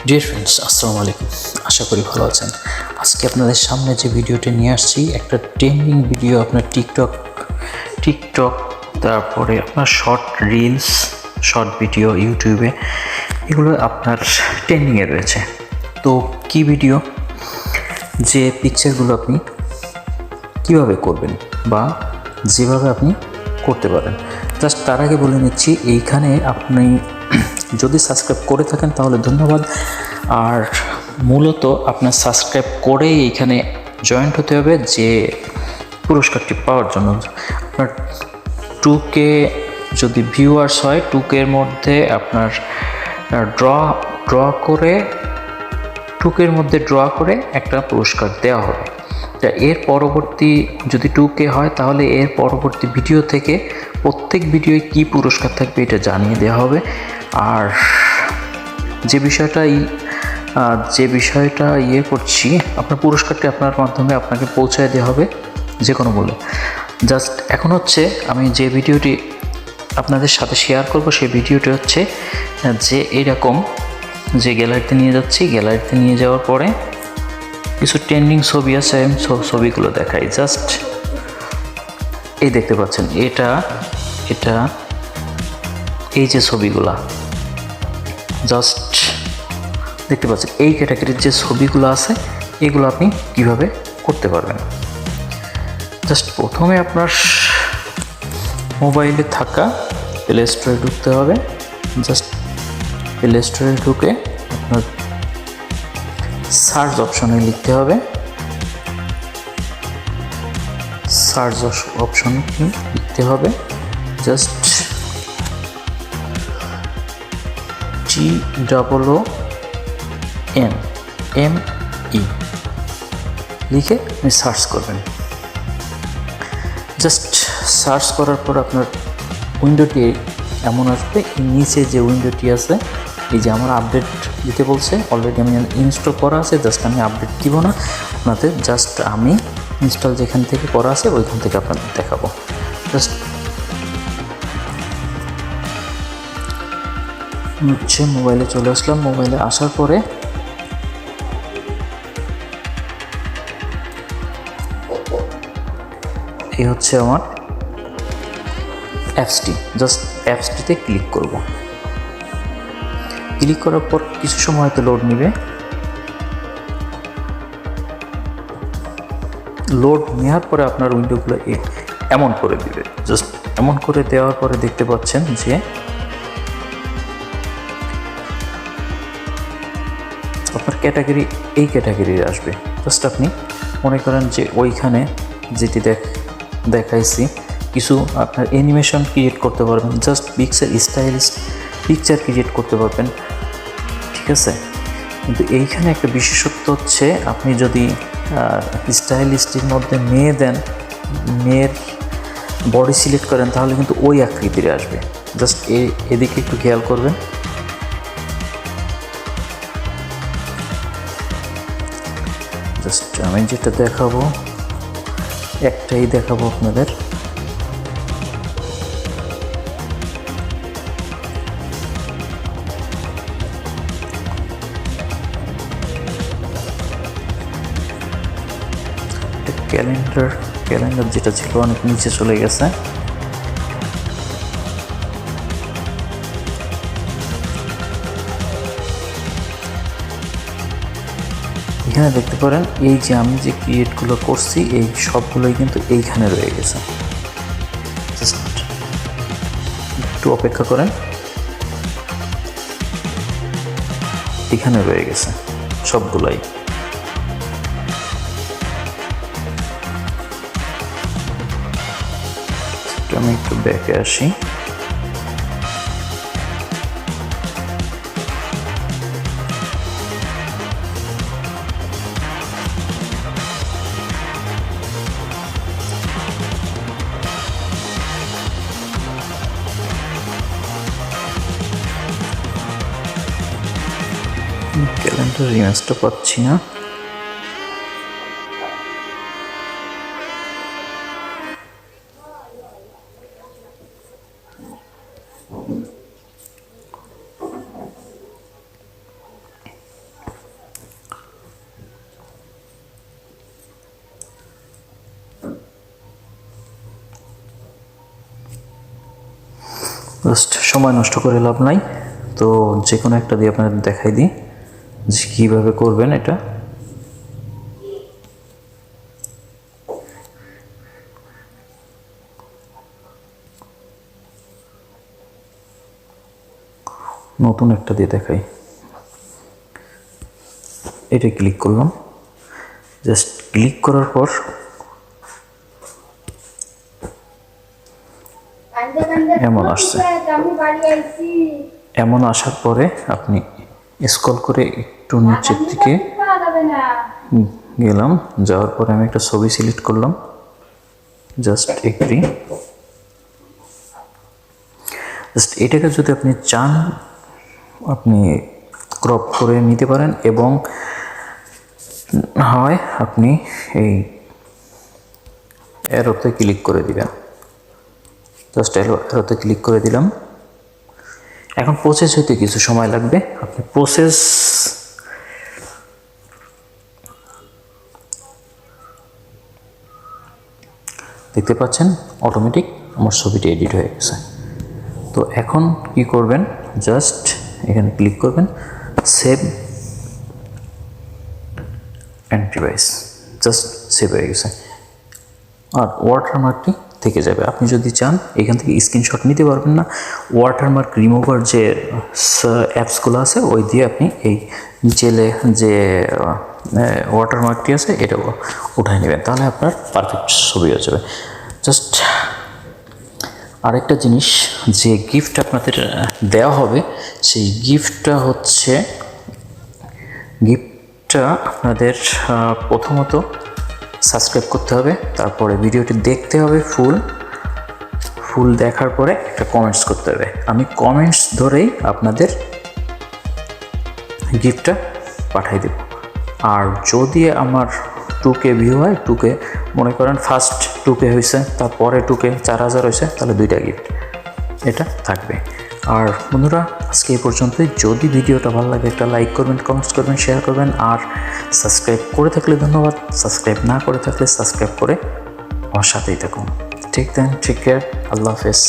Dear friends, আসসালামু আলাইকুম। আশা করি ভালো আছেন। আজকে আপনাদের সামনে যে ভিডিওটি নিয়ে আসছি, একটা ট্রেন্ডিং ভিডিও আপনার টিকটক তারপরে আপনার শর্ট রিলস, শর্ট ভিডিও ইউটিউবে, এগুলো আপনার ট্রেন্ডিংয়ে রয়েছে। তো কি ভিডিও, যে পিকচারগুলো আপনি কিভাবে করবেন বা যেভাবে আপনি করতে পারেন। জাস্ট তার আগে বলে নিচ্ছি, এইখানে আপনি যদি সাবস্ক্রাইব করে থাকেন তাহলে ধন্যবাদ। আর মূলত আপনার সাবস্ক্রাইব করেই এইখানে জয়েন্ট হতে হবে যে পুরস্কারটি পাওয়ার জন্য। আপনার 2K যদি ভিউয়ার্স হয়, 2K এর মধ্যে আপনার ড্র করে একটা পুরস্কার দেওয়া হবে। এর পরবর্তী যদি 2K হয়, তাহলে এর পরবর্তী ভিডিও থেকে প্রত্যেক ভিডিওয় কি পুরস্কার থাকবে এটা জানিয়ে দেওয়া হবে। আর যে বিষয়টা করছি, আপনার পুরস্কারটি আপনার মাধ্যমে আপনাকে পৌঁছায় দেওয়া হবে যে কোনো মূল্যে। জাস্ট এখন হচ্ছে আমি যে ভিডিওটি আপনাদের সাথে শেয়ার করব, সেই ভিডিওটি হচ্ছে যে এইরকম, যে গ্যালারিতে নিয়ে যাচ্ছি। গ্যালারিতে নিয়ে যাওয়ার পরে কিছু ট্রেন্ডিং ছবি আছে, আমি ছবিগুলো দেখাই। জাস্ট এই দেখতে পাচ্ছেন, এটা এই যে ছবিগুলা জাস্ট দেখতে পাচ্ছেন, এই ক্যাটাগরির যে ছবিগুলো আছে এগুলো আপনি কিভাবে করতে পারবেন। জাস্ট প্রথমে আপনার মোবাইলে থাকা প্লে স্টোরে ঢুকতে হবে। জাস্ট প্লে স্টোরে ঢুকে আপনার সার্চ অপশনে লিখতে হবে, জাস্ট TOONME লিখে আপনি সার্চ করবেন। জাস্ট সার্চ করার পর আপনার উইন্ডোটি এমন আসবে। নিচে যে উইন্ডোটি আছে, এই যে আমার আপডেট দিতে বলছে, অলরেডি আমি ইনস্টল করা আছে। জাস্ট আমি আপডেট দিব না আপনাদের, জাস্ট আমি ইনস্টল যেখান থেকে করা আছে ওইখান থেকে আপনাদের দেখাবো। জাস্ট হচ্ছে মোবাইলে চলে আসলাম। মোবাইলে আসার পরে এই হচ্ছে আমার অ্যাপসটি। জাস্ট অ্যাপসটিতে ক্লিক করব। ক্লিক করার পর কিছু সময় হয়তো লোড নেবে। লোড নেওয়ার পরে আপনার উইন্ডোগুলো এমন করে দিবে। জাস্ট এমন করে দেওয়ার পরে দেখতে পাচ্ছেন যে আপনার ক্যাটাগরি এই ক্যাটাগরির আসবে। জাস্ট আপনি মনে করেন যে ওইখানে যেটি দেখাইছি, কিছু আপনার অ্যানিমেশন ক্রিয়েট করতে পারবেন। জাস্ট পিকচার ক্রিয়েট করতে পারবেন, ঠিক আছে। কিন্তু এইখানে একটা বিশেষত্ব হচ্ছে, আপনি যদি স্টাইলিস্টের মধ্যে মেয়ের বডি সিলেক্ট করেন, তাহলে কিন্তু ওই আকৃতির আসবে। জাস্ট এদিকে একটু খেয়াল করবেন। জাস্ট আমি যেটা দেখাবো, একটাই দেখাবো আপনাদের। ক্যালেন্ডার যেটা ছিল অনেক নিচে চলে গেছে। এখানে দেখতে পারেন, এই যে আমি যে ক্রিয়েটগুলো করছি, এই সবগুলোই কিন্তু এইখানে রয়ে গেছে। জাস্ট একটু অপেক্ষা করেন, এখানে রয়ে গেছে সবগুলোই। আমি একটু ব্যাকে আসি। ক্যালেন্ডার ইমেজটা পাচ্ছি না। জাস্ট সময় নষ্ট করে লাভ নাই, তো যে কোনো একটা দিয়ে আপনাদের দেখাই দিই যে কীভাবে করবেন এটা। নতুন একটা দিয়ে দেখাই, এটা ক্লিক করলাম। জাস্ট ক্লিক করার পর এমন আসছে, এমন আসার পরে আপনি স্ক্রল করে একটু নিচের দিকে গেলাম, যাওয়ার পরে আমি একটা ছবি সিলেক্ট করলাম, জাস্ট এগ্রি। জাস্ট এটাকে যদি আপনি চান আপনি ক্রপ করে নিতে পারেন, এবং হয় আপনি এই অ্যারোতে ক্লিক করে দিবেন। জাস্ট অ্যারোতে ক্লিক করে দিলাম। এখন প্রসেস হইতে কিছু সময় লাগবে, আপনি প্রসেস দেখতে পাচ্ছেন অটোমেটিক আমার ছবিটি এডিট হয়ে গেছে। তো এখন কি করবেন, জাস্ট এখানে ক্লিক করবেন, save and device, just save হয়ে গেছে। আর ওয়াটারমার্কটি থেকে যাবে। আপনি যদি চান এখান থেকে স্ক্রিনশট নিতে পারবেন না, ওয়াটারমার্ক রিমুভার যে অ্যাপসগুলো আছে ওই দিয়ে আপনি এই নিচেলে যে ওয়াটারমার্কটি আছে এটা উঠায় নেবেন, তাহলে আপনার পারফেক্ট ছবি হয়ে যাবে। জাস্ট আরেকটা জিনিস, যে গিফট আপনাদের দেওয়া হবে সেই গিফটটা আপনাদের প্রথমত সাবস্ক্রাইব করতে হবে, তারপরে ভিডিওটি দেখতে হবে ফুল দেখার পরে একটা কমেন্টস করতে হবে। আমি কমেন্টস ধরেই আপনাদের গিফটটা পাঠিয়ে দেব। আর যদি আমার 2K ভিউ হয়, 2K মনে করেন ফার্স্ট 2K হয়েছে, তারপরে 2K 4000 হয়েছে, তাহলে 2টা গিফট এটা থাকবে। আর বন্ধুরা আজকে এই পর্যন্তই। যদি ভিডিওটা ভালো লাগে একটা লাইক করবেন, কমেন্টস করবেন, শেয়ার করবেন, আর সাবস্ক্রাইব করে থাকলে ধন্যবাদ, সাবস্ক্রাইব না করে থাকলে সাবস্ক্রাইব করে আমার সাথেই থাকুন। ঠিক দেন, টেক কেয়ার, আল্লাহ হাফেজ।